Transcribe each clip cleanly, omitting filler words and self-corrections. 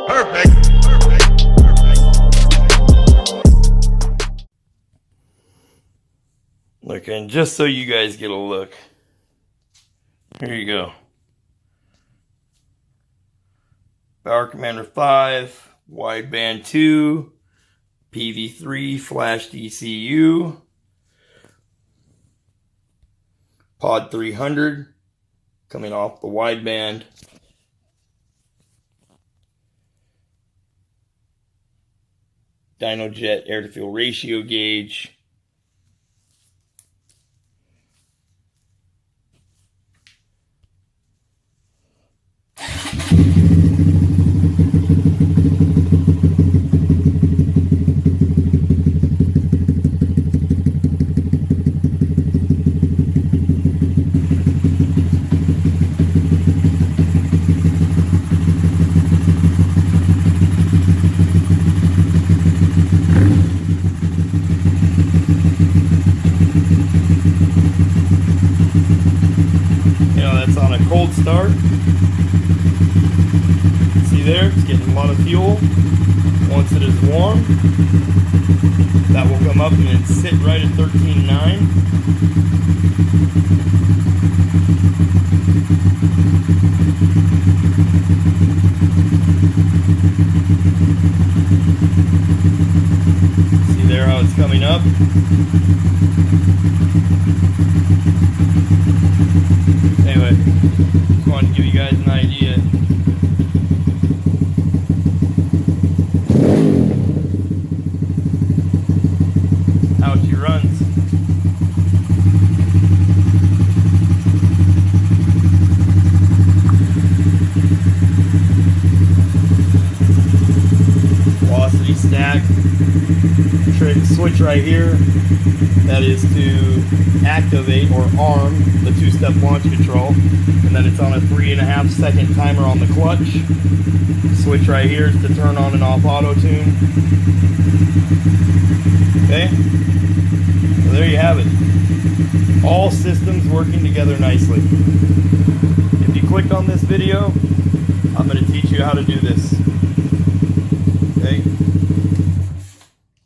Perfect. Look, and just so you guys get a look, here you go. Power Commander 5, wideband 2, PV3 flash DCU, Pod 300 coming off the wideband. Dynojet air to fuel ratio gauge. That's on a cold start. See there, it's getting a lot of fuel. Once it is warm, that will come up and it sit right at 13.9. See there how it's coming up? Anyway, just wanted to give you guys an idea. How she runs. Velocity stack. Switch right here. That is to activate or arm the two-step launch control, and then it's on a 3.5 second timer on the clutch. Switch right here is to turn on and off auto tune. Okay, so there you have it. All systems working together nicely. If you clicked on this video, I'm going to teach you how to do this. Okay.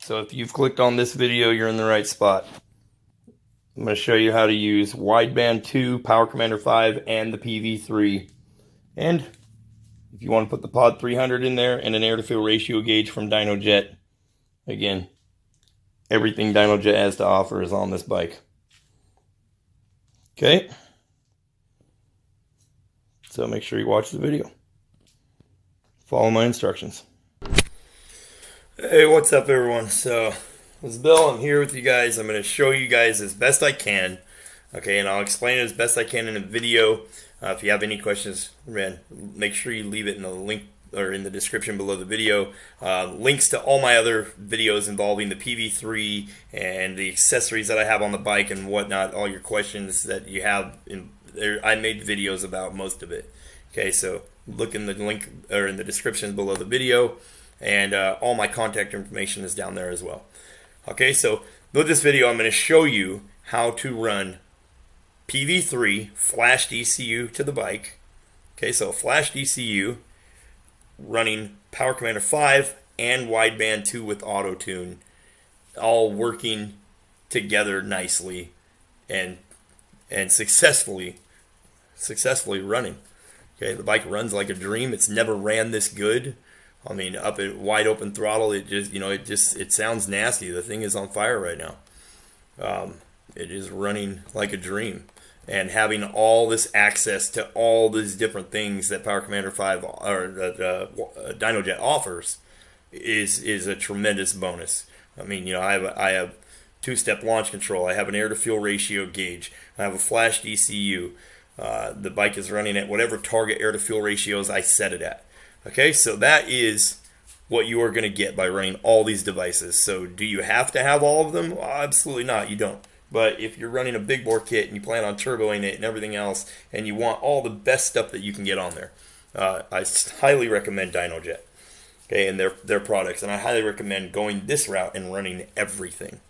So if you've clicked on this video, you're in the right spot. I'm going to show you how to use wideband 2, Power Commander 5, and the PV3. And if you want to put the Pod 300 in there and an air to fuel ratio gauge from Dynojet, again, everything Dynojet has to offer is on this bike. Okay? So make sure you watch the video. Follow my instructions. Hey, what's up everyone? So, this is Bill. I'm here with you guys. I'm going to show you guys as best I can. Okay, and I'll explain it as best I can in a video. If you have any questions, man, make sure you leave it in the link or in the description below the video. Links to all my other videos involving the PV3 and the accessories that I have on the bike and whatnot. All your questions that you have in there, I made videos about most of it. Okay, so look in the link or in the description below the video. And all my contact information is down there as well. Okay, so with this video, I'm going to show you how to run PV3 flash DCU to the bike. Okay, so flash DCU running Power Commander 5 and wideband 2 with auto tune, all working together nicely and successfully running. Okay, the bike runs like a dream. It's never ran this good. I mean, up at wide open throttle, it just, it sounds nasty. The thing is on fire right now. It is running like a dream. And having all this access to all these different things that Power Commander 5 or Dynojet offers is a tremendous bonus. I mean, I have two-step launch control. I have an air to fuel ratio gauge. I have a flash DCU. The bike is running at whatever target air to fuel ratios I set it at. Okay, so that is what you are going to get by running all these devices. So do you have to have all of them? Well, absolutely not, you don't. But if you're running a big bore kit and you plan on turboing it and everything else, and you want all the best stuff that you can get on there, I highly recommend Dynojet, okay, and their products. And I highly recommend going this route and running everything.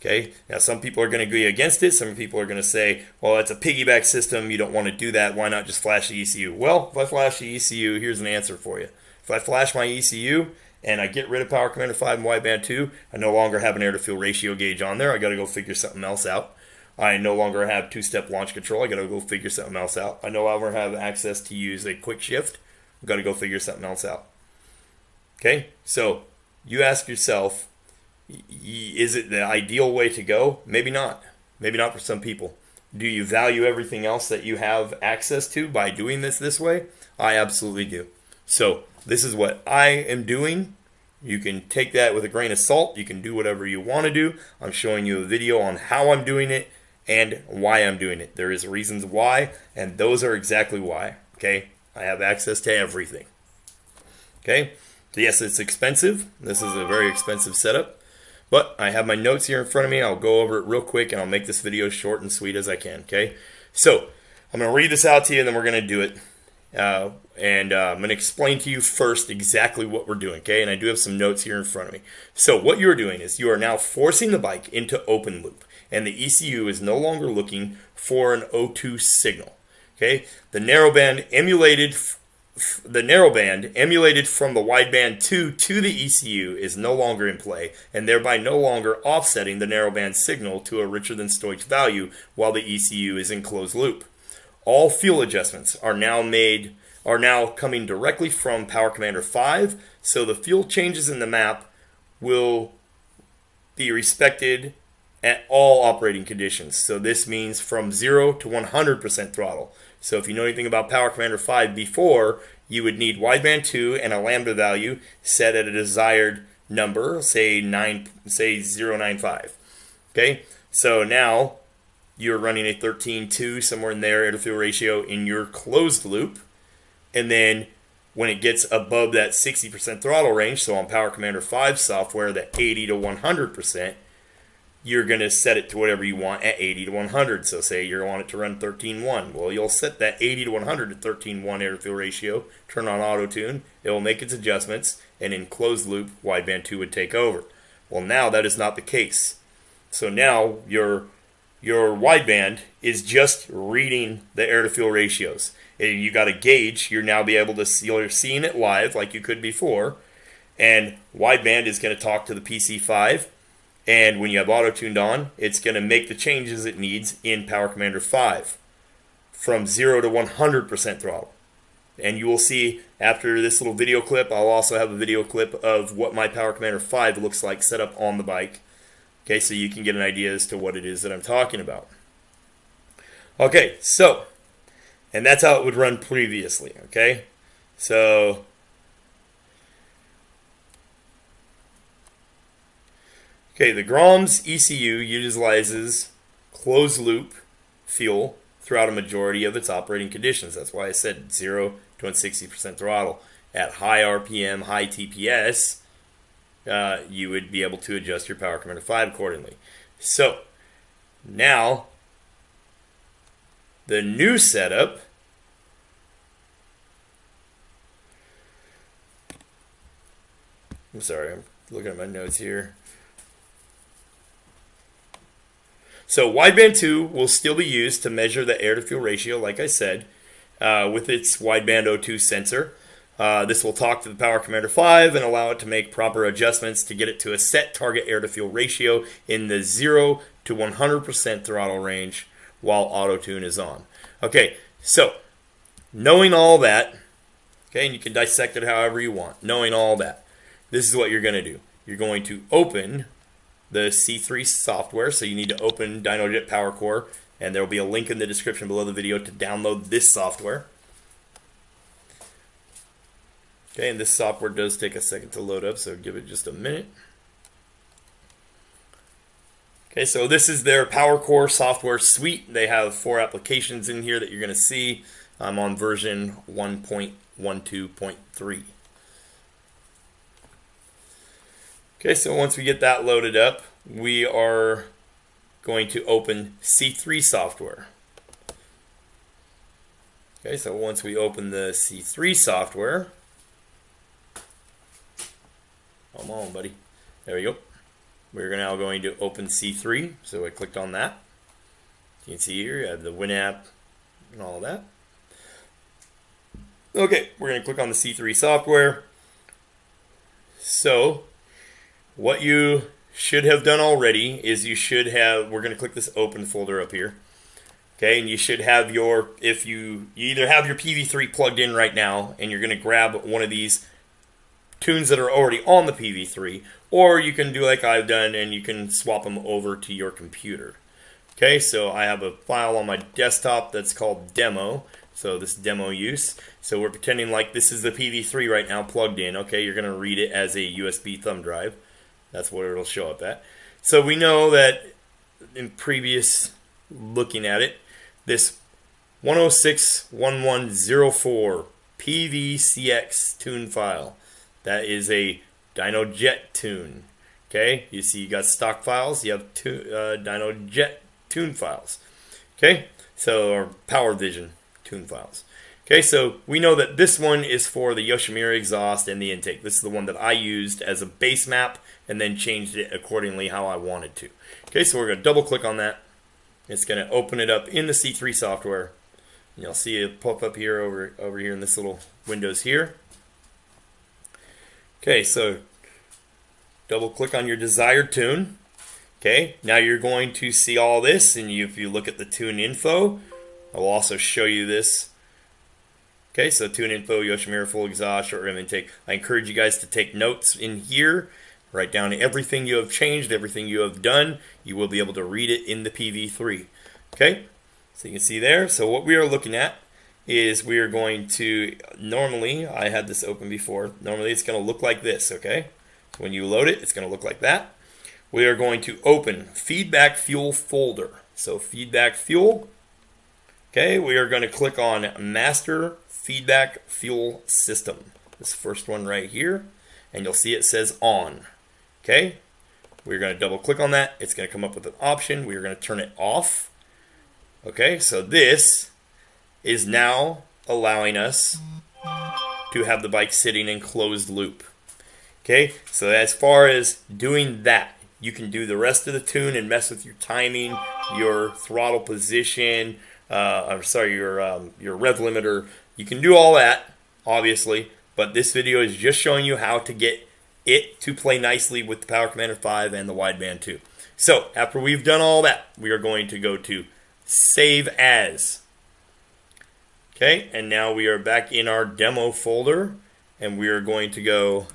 Okay, now some people are going to be against it. Some people are going to say, well, it's a piggyback system. You don't want to do that. Why not just flash the ECU? Well, if I flash the ECU, here's an answer for you. If I flash my ECU and I get rid of Power Commander 5 and wideband 2, I no longer have an air-to-fuel ratio gauge on there. I got to go figure something else out. I no longer have two-step launch control. I got to go figure something else out. I no longer have access to use a quick shift. I've got to go figure something else out. Okay, so you ask yourself, is it the ideal way to go? Maybe not. Maybe not for some people. Do you value everything else that you have access to by doing this way? I absolutely do. So this is what I am doing. You can take that with a grain of salt. You can do whatever you want to do. I'm showing you a video on how I'm doing it and why I'm doing it. There is reasons why, and those are exactly why. Okay, I have access to everything. Okay, so yes, it's expensive. This is a very expensive setup. But I have my notes here in front of me. I'll go over it real quick, and I'll make this video short and sweet as I can, okay? So I'm going to read this out to you, and then we're going to do it. I'm going to explain to you first exactly what we're doing, okay? And I do have some notes here in front of me. So what you're doing is you are now forcing the bike into open loop, and the ECU is no longer looking for an O2 signal, okay? The narrowband emulated from the wideband 2 to the ECU is no longer in play, and thereby no longer offsetting the narrowband signal to a richer than stoic value while the ECU is in closed loop. All fuel adjustments are now coming directly from Power Commander 5, so the fuel changes in the map will be respected at all operating conditions. So this means from 0 to 100% throttle. So if you know anything about Power Commander 5 before, you would need wideband 2 and a lambda value set at a desired number, say 0.95. Okay, so now you're running a 13.2 somewhere in there air-to-fuel ratio in your closed loop, and then when it gets above that 60% throttle range, so on Power Commander 5 software, that 80 to 100%, you're going to set it to whatever you want at 80 to 100. So say you want it to run 13.1. Well, you'll set that 80 to 100 to 13.1 air-to-fuel ratio, turn on auto-tune, it will make its adjustments, and in closed loop, wideband 2 would take over. Well, now that is not the case. So now your wideband is just reading the air-to-fuel ratios. And you got a gauge, you're now be able to see, you're seeing it live like you could before, and wideband is going to talk to the PC5. And when you have auto-tuned on, it's going to make the changes it needs in Power Commander 5 from 0 to 100% throttle. And you will see after this little video clip, I'll also have a video clip of what my Power Commander 5 looks like set up on the bike. Okay, so you can get an idea as to what it is that I'm talking about. Okay, so, and that's how it would run previously, okay? So, okay, the Grom's ECU utilizes closed loop fuel throughout a majority of its operating conditions. That's why I said 0 to 60% throttle. At high RPM, high TPS, you would be able to adjust your Power Commander 5 accordingly. So, now, the new setup, I'm sorry, I'm looking at my notes here. So wideband 2 will still be used to measure the air-to-fuel ratio, like I said, with its wideband O2 sensor. This will talk to the Power Commander 5 and allow it to make proper adjustments to get it to a set target air-to-fuel ratio in the 0 to 100% throttle range while auto-tune is on. Okay, so knowing all that, okay, and you can dissect it however you want, knowing all that, this is what you're going to do. You're going to open the C3 software, so you need to open dynojet Power Core, and there will be a link in the description below the video to download this software. Okay, and this software does take a second to load up, so give it just a minute. Okay, so this is their Power Core software suite. They have 4 applications in here that you're going to see. I'm on version 1.12.3. Okay, so once we get that loaded up, we are going to open C3 software. Okay, so once we open the C3 software, come on, buddy. There we go. We're now going to open C3. So I clicked on that. You can see here, you have the WinApp and all that. Okay, we're going to click on the C3 software. So what you should have done already is you should have, we're going to click this open folder up here. Okay, and you should have your, if you either have your PV3 plugged in right now and you're going to grab one of these tunes that are already on the PV3, or you can do like I've done and you can swap them over to your computer. Okay, so I have a file on my desktop that's called demo. So this demo use. So we're pretending like this is the PV3 right now plugged in. Okay, you're going to read it as a USB thumb drive. That's what it'll show up at. So we know that in previous looking at it, this 1061104 PVCX tune file, that is a dynojet tune. Okay, you see you got stock files, you have dynojet tune files. Okay, so or Power Vision tune files. Okay, so we know that this one is for the Yoshimura exhaust and the intake. This is the one that I used as a base map and then changed it accordingly how I wanted to. Okay, so we're going to double click on that. It's going to open it up in the C3 software. And you'll see it pop up here over here in this little windows here. Okay, so double click on your desired tune. Okay, now you're going to see all this, and if you look at the tune info, I will also show you this. Okay, so tune info, Yoshimura full exhaust, short rim intake. I encourage you guys to take notes in here. Write down everything you have changed, everything you have done. You will be able to read it in the PV3. Okay, so you can see there. So what we are looking at is we are going to, normally, I had this open before. Normally it's going to look like this, okay? So when you load it, it's going to look like that. We are going to open feedback fuel folder. So feedback fuel. Okay, we are going to click on master feedback fuel system. This first one right here, and you'll see it says on. Okay, we're going to double click on that. It's going to come up with an option. We're going to turn it off. Okay, so this is now allowing us to have the bike sitting in closed loop. Okay, so as far as doing that, you can do the rest of the tune and mess with your timing, your throttle position, your rev limiter. You can do all that, obviously, but this video is just showing you how to get it to play nicely with the Power Commander 5 and the Wideband 2. So, after we've done all that, we are going to go to Save As. Okay, and now we are back in our demo folder, and we are going to go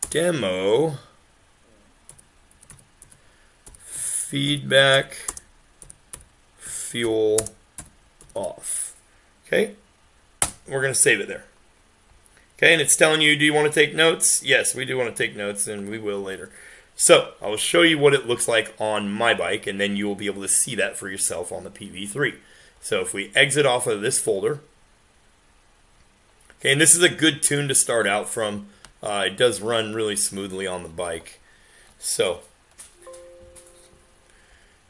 Demo Feedback Fuel Off. Okay, we're going to save it there. Okay, and it's telling you, do you want to take notes? Yes, we do want to take notes, and we will later. So, I will show you what it looks like on my bike, and then you will be able to see that for yourself on the PV3. So, if we exit off of this folder, okay, and this is a good tune to start out from. It does run really smoothly on the bike. So,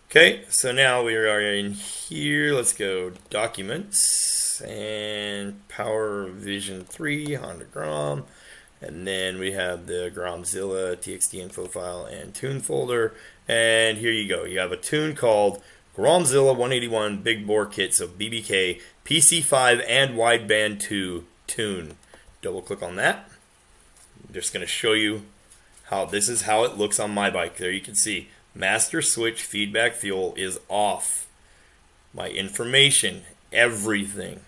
okay, so now we are in here. Let's go Documents and Power Vision 3, Honda Grom. And then we have the Gromzilla TXT info file and tune folder. And here you go. You have a tune called Gromzilla 181 Big Bore Kit, so BBK, PC5 and Wideband 2 tune. Double click on that. I'm just going to show you how this is how it looks on my bike. There you can see master switch feedback fuel is off. My information, everything.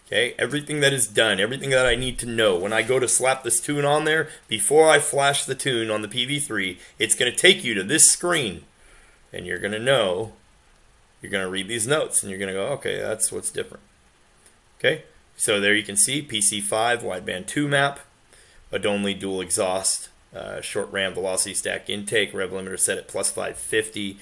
Okay, everything that is done, everything that I need to know. When I go to slap this tune on there, before I flash the tune on the PV3, it's going to take you to this screen. And you're going to know, you're going to read these notes, and you're going to go, okay, that's what's different. Okay, so there you can see PC5 Wideband 2 map, only dual exhaust, short ram velocity stack intake, rev limiter set at plus 550,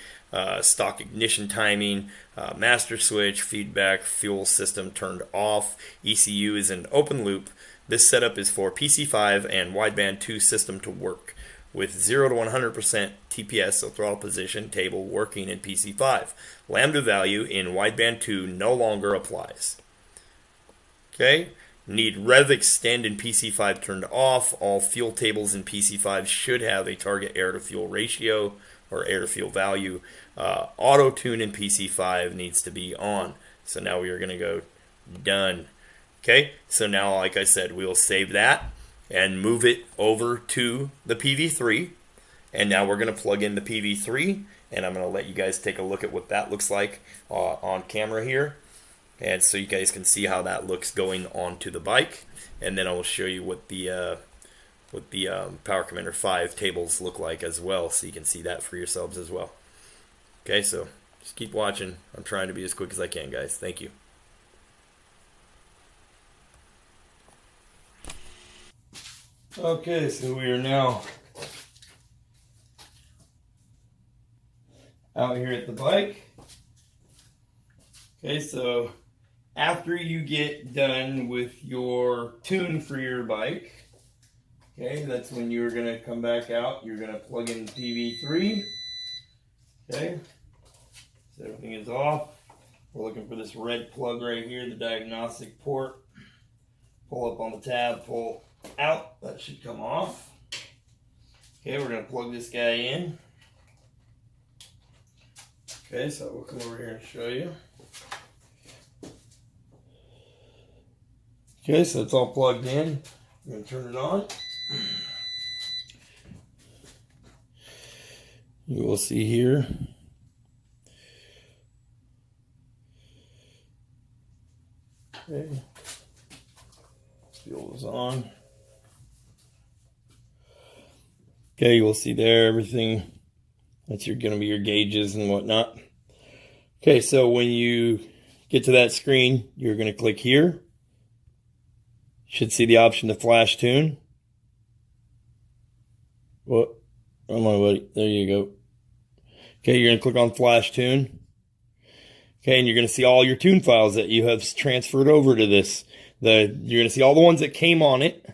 stock ignition timing, master switch, feedback, fuel system turned off, ECU is in open loop. This setup is for PC5 and Wideband 2 system to work with 0 to 100% TPS, so throttle position table working in PC5. Lambda value in Wideband 2 no longer applies. Okay. Need rev extend in PC5 turned off. All fuel tables in PC5 should have a target air to fuel ratio or air to fuel value. Auto tune in PC5 needs to be on. So now we are going to go done. Okay, so now like I said, we'll save that and move it over to the PV3. And now we're going to plug in the PV3, and I'm going to let you guys take a look at what that looks like on camera here. And so you guys can see how that looks going onto the bike. And then I will show you what the Power Commander 5 tables look like as well, so you can see that for yourselves as well. Okay, so just keep watching. I'm trying to be as quick as I can, guys. Thank you. Okay, so we are now out here at the bike. Okay, so after you get done with your tune for your bike, okay, that's when you're going to come back out. You're going to plug in PV3. Okay, so everything is off. We're looking for this red plug right here, the diagnostic port. Pull up on the tab, pull out. That should come off. Okay, we're going to plug this guy in. Okay, so we'll come over here and show you. Okay, so it's all plugged in. I'm going to turn it on. You will see here. Okay. Fuel is on. Okay, you will see there everything. That's going to be your gauges and whatnot. Okay, so when you get to that screen, you're going to click here. Should see the option to flash tune. What? Oh my buddy, there you go. Okay, you're going to click on flash tune. Okay, and you're going to see all your tune files that you have transferred over to this. You're going to see all the ones that came on it.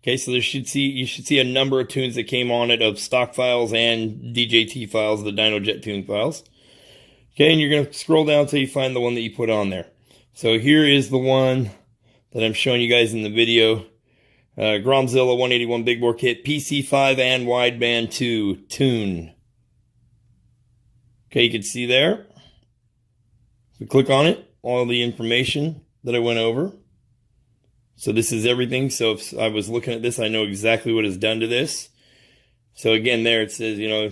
Okay, so you should see a number of tunes that came on it of stock files and DJT files, the dynojet tune files. Okay, and you're going to scroll down until you find the one that you put on there. So here is the one that I'm showing you guys in the video. Gromzilla 181 Big Bore Kit, PC5 and Wideband 2 tune. Okay, you can see there. If we click on it, all the information that I went over. So this is everything. So if I was looking at this, I know exactly what is done to this. So again, there it says, you know,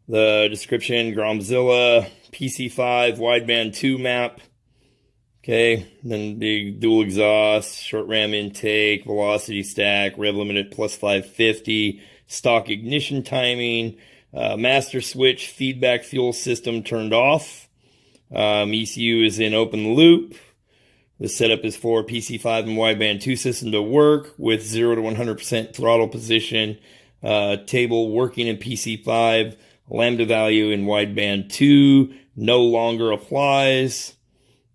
the description, Gromzilla, PC5, wideband 2 map. Okay, then the dual exhaust, short ram intake, velocity stack, rev limit at plus 550, stock ignition timing, master switch, feedback fuel system turned off. ECU is in open loop. The setup is for PC5 and wideband 2 system to work with 0 to 100% throttle position. Table working in PC5. Lambda value in wideband 2 no longer applies.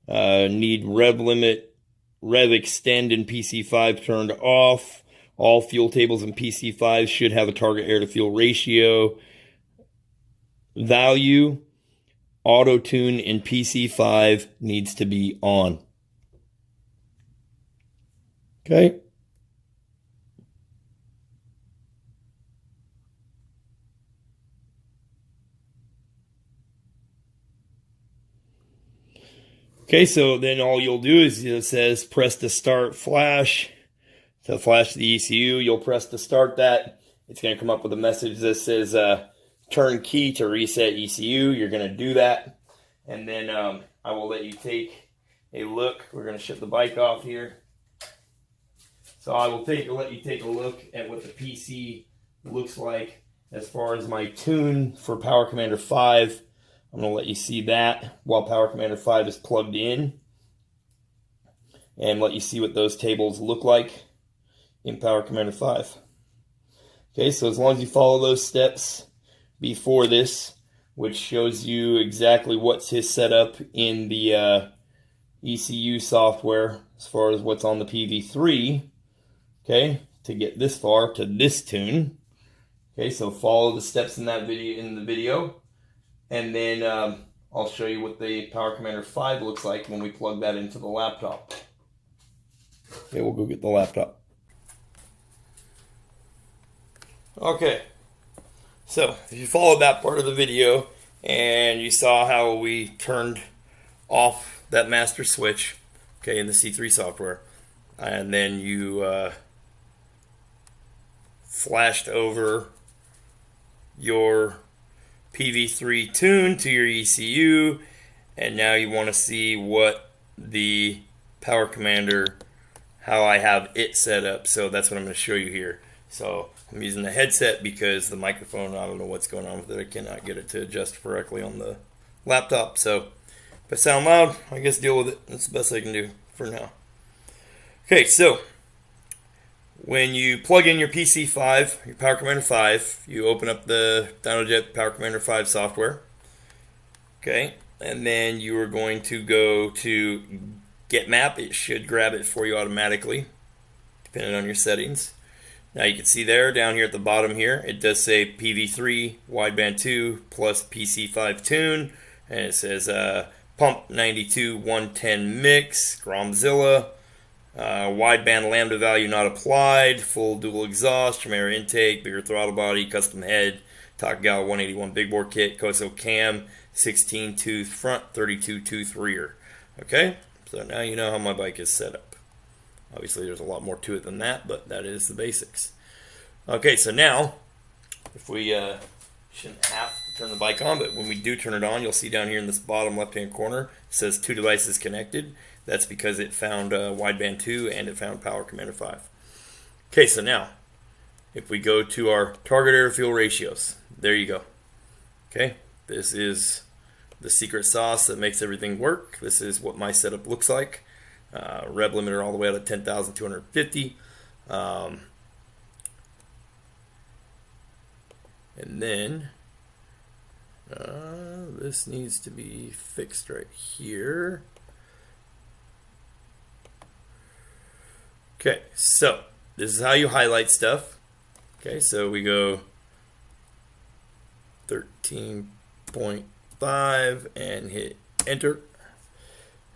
Need rev limit, rev extend in PC5 turned off. All fuel tables in PC5 should have a target air to fuel ratio. Value, auto tune in PC5 needs to be on. Okay. Okay, so then all you'll do is it says press to start flash. To flash the ECU, you'll press to start that. It's going to come up with a message that says turn key to reset ECU. You're going to do that. And then I will let you take a look. We're going to ship the bike off here. So I will let you take a look at what the PC looks like as far as my tune for Power Commander 5. I'm going to let you see that while Power Commander 5 is plugged in, and let you see what those tables look like in Power Commander 5. Okay, so as long as you follow those steps before this, which shows you exactly what's his setup in the ECU software as far as what's on the PV3, okay, to get this far to this tune. Okay, so follow the steps in that video. And then I'll show you what the Power Commander 5 looks like when we plug that into the laptop. Okay, we'll go get the laptop. Okay, so if you followed that part of the video and you saw how we turned off that master switch, okay, in the C3 software, and then you flashed over your PV3 tune to your ECU, and now you want to see what the power commander, how I have it set up. So that's what I'm going to show you here. So I'm using the headset because the microphone, I don't know what's going on with it. I cannot get it to adjust correctly on the laptop. So if I sound loud, I guess deal with it. That's the best I can do for now. Okay, so when you plug in your PC5, your Power Commander 5, you open up the dynojet Power Commander 5 software. Okay, and then you are going to go to Get Map. It should grab it for you automatically, depending on your settings. Now you can see there, down here at the bottom here, it does say PV3 Wideband 2 plus PC5 tune, and it says Pump 92 110 Mix, Gromzilla, wideband lambda value not applied, full dual exhaust, Ramseyer intake, bigger throttle body, custom head, Takagawa 181 big bore kit, Koso cam, 16 tooth front, 32 tooth rear. Okay, so now you know how my bike is set up. Obviously there's a lot more to it than that, but that is the basics. Okay, so now if we shouldn't have to turn the bike on, but when we do turn it on, you'll see down here in this bottom left hand corner it says 2 devices connected. That's because it found wideband 2 and it found Power Commander 5. Okay, so now if we go to our target air to fuel ratios, there you go. Okay, this is the secret sauce that makes everything work. This is what my setup looks like. Rev limiter all the way out of 10,250. And then this needs to be fixed right here. Okay, so this is how you highlight stuff. Okay, so we go 13.5 and hit enter.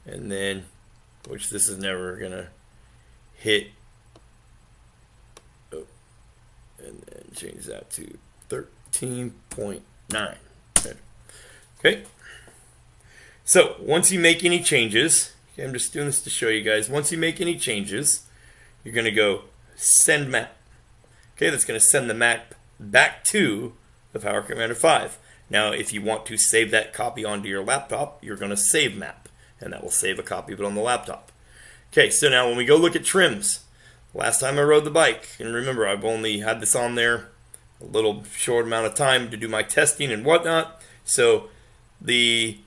And then, which this is never gonna hit. Oh, and then change that to 13.9. Okay, so once you make any changes, okay, I'm just doing this to show you guys. Once you make any changes, you're going to go send map. Okay, that's going to send the map back to the Power Commander 5. Now, if you want to save that copy onto your laptop, you're going to save map, and that will save a copy of it on the laptop. Okay, so now when we go look at trims, last time I rode the bike, and remember, I've only had this on there a little short amount of time to do my testing and whatnot, so the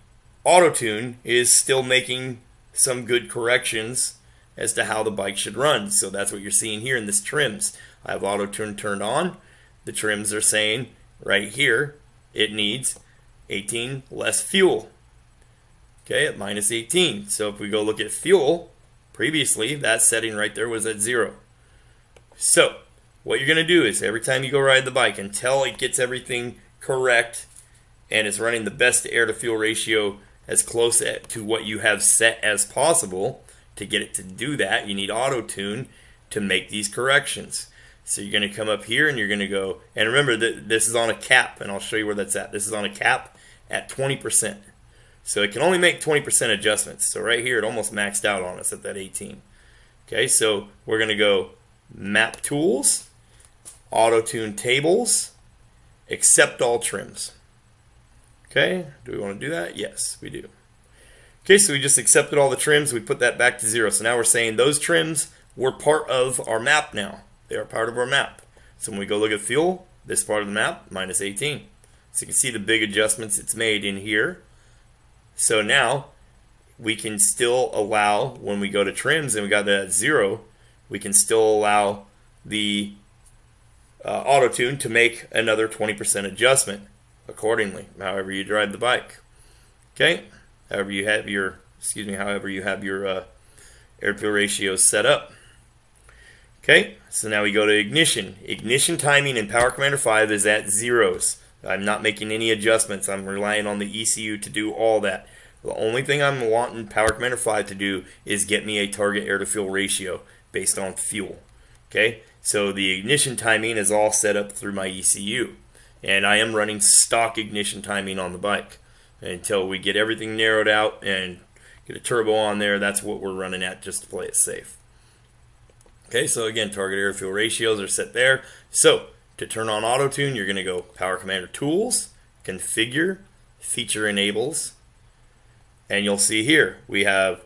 auto-tune is still making some good corrections as to how the bike should run. So that's what you're seeing here in this trims. I have auto-tune turned on. The trims are saying right here it needs 18 less fuel. Okay, at minus 18. So if we go look at fuel, previously that setting right there was at 0. So what you're going to do is every time you go ride the bike, until it gets everything correct and it's running the best air to fuel ratio as close to what you have set as possible, to get it to do that, you need auto tune to make these corrections. So you're going to come up here and you're going to go, and remember that this is on a cap, and I'll show you where that's at. This is on a cap at 20%. So it can only make 20% adjustments. So right here it almost maxed out on us at that 18. Okay, so we're going to go map tools, auto tune tables, accept all trims. Okay, do we want to do that? Yes, we do. Okay, so we just accepted all the trims. We put that back to 0. So now we're saying those trims were part of our map now. They are part of our map. So when we go look at fuel, this part of the map, minus 18. So you can see the big adjustments it's made in here. So now we can still allow, when we go to trims and we got that at 0, we can still allow the auto-tune to make another 20% adjustment accordingly, however you drive the bike. Okay? However you have your air to fuel ratios set up. Okay, so now we go to ignition. Ignition timing in Power Commander 5 is at 0s. I'm not making any adjustments. I'm relying on the ECU to do all that. The only thing I'm wanting Power Commander 5 to do is get me a target air to fuel ratio based on fuel. Okay, so the ignition timing is all set up through my ECU. And I am running stock ignition timing on the bike. Until we get everything narrowed out and get a turbo on there, that's what we're running at just to play it safe. Okay, so again, target air fuel ratios are set there. So to turn on auto tune, you're going to go Power Commander Tools, Configure, Feature Enables, and you'll see here we have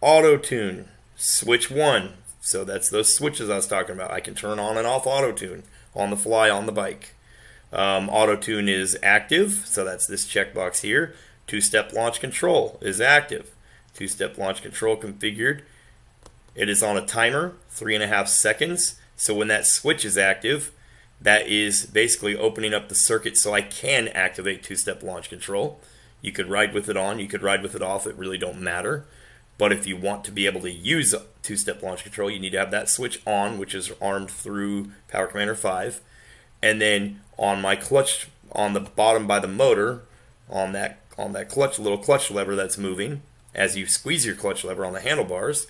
auto tune switch 1. So that's those switches I was talking about. I can turn on and off auto tune on the fly on the bike. Auto tune is active, so that's this checkbox here. Two-step launch control is active. Two-step launch control configured. It is on a timer, 3.5 seconds. So when that switch is active, that is basically opening up the circuit so I can activate two-step launch control. You could ride with it on, you could ride with it off, it really don't matter. But if you want to be able to use two-step launch control, you need to have that switch on, which is armed through Power Commander 5. And then on my clutch, on the bottom by the motor, on that clutch, little clutch lever that's moving, as you squeeze your clutch lever on the handlebars,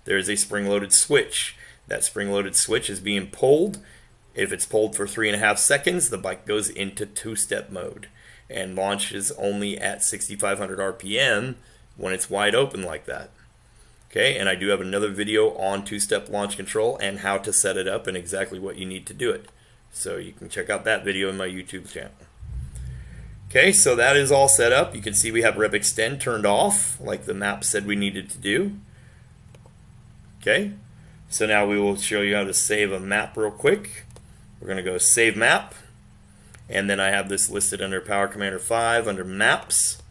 there is a spring-loaded switch. That spring-loaded switch is being pulled. If it's pulled for 3.5 seconds, the bike goes into two-step mode and launches only at 6,500 RPM when it's wide open like that. Okay, and I do have another video on two-step launch control and how to set it up and exactly what you need to do it. So you can check out that video in my YouTube channel. Okay, so that is all set up. You can see we have Rev Extend turned off, like the map said we needed to do. Okay, so now we will show you how to save a map real quick. We're going to go Save Map, and then I have this listed under Power Commander 5 under Maps,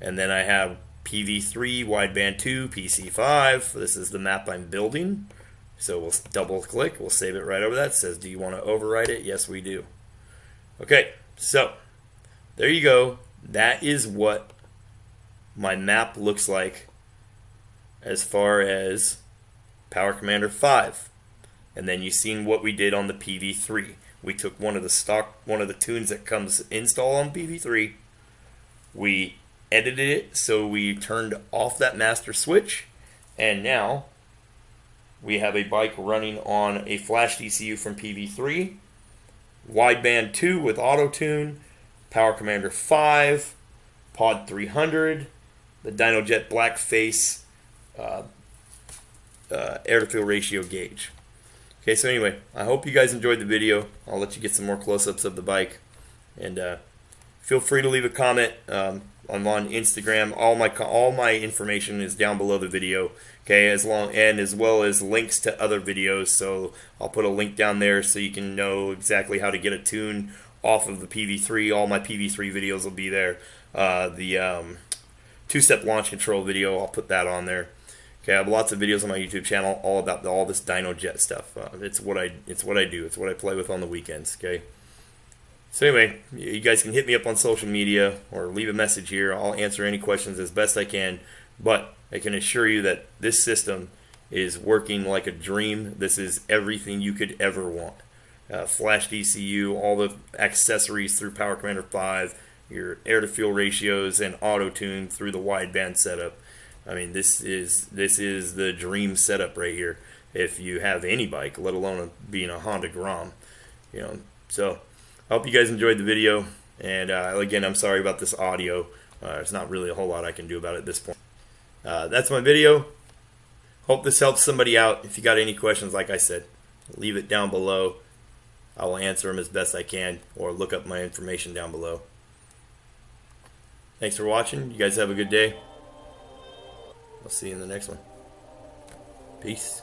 and then I have PV3 Wideband 2 PC5. This is the map I'm building. So we'll double click, we'll save it right over that. It says, do you want to overwrite it? Yes, we do. Okay, so there you go. That is what my map looks like as far as Power Commander 5. And then you've seen what we did on the PV3. We took one of the tunes that comes installed on PV3. We edited it so we turned off that master switch, and now we have a bike running on a flash DCU from PV3, wideband 2 with auto tune, Power Commander 5, Pod 300, the dynojet black face air to fuel ratio gauge. Okay, so anyway, I hope you guys enjoyed the video. I'll let you get some more close-ups of the bike, and feel free to leave a comment. I'm on Instagram. All my information is down below the video. Okay, as well as links to other videos. So I'll put a link down there so you can know exactly how to get a tune off of the PV3. All my PV3 videos will be there. The two-step launch control video, I'll put that on there. Okay, I have lots of videos on my YouTube channel all about all this dynojet stuff. It's what I do. It's what I play with on the weekends. Okay. So anyway, you guys can hit me up on social media or leave a message here. I'll answer any questions as best I can. But I can assure you that this system is working like a dream. This is everything you could ever want. Flash DCU, all the accessories through Power Commander 5, your air-to-fuel ratios, and auto-tune through the wideband setup. I mean, this is the dream setup right here. If you have any bike, let alone being a Honda Grom, you know. So I hope you guys enjoyed the video, and again, I'm sorry about this audio. There's not really a whole lot I can do about it at this point. That's my video. Hope this helps somebody out. If you got any questions, like I said, leave it down below. I will answer them as best I can, or look up my information down below. Thanks for watching. You guys have a good day. I'll see you in the next one. Peace.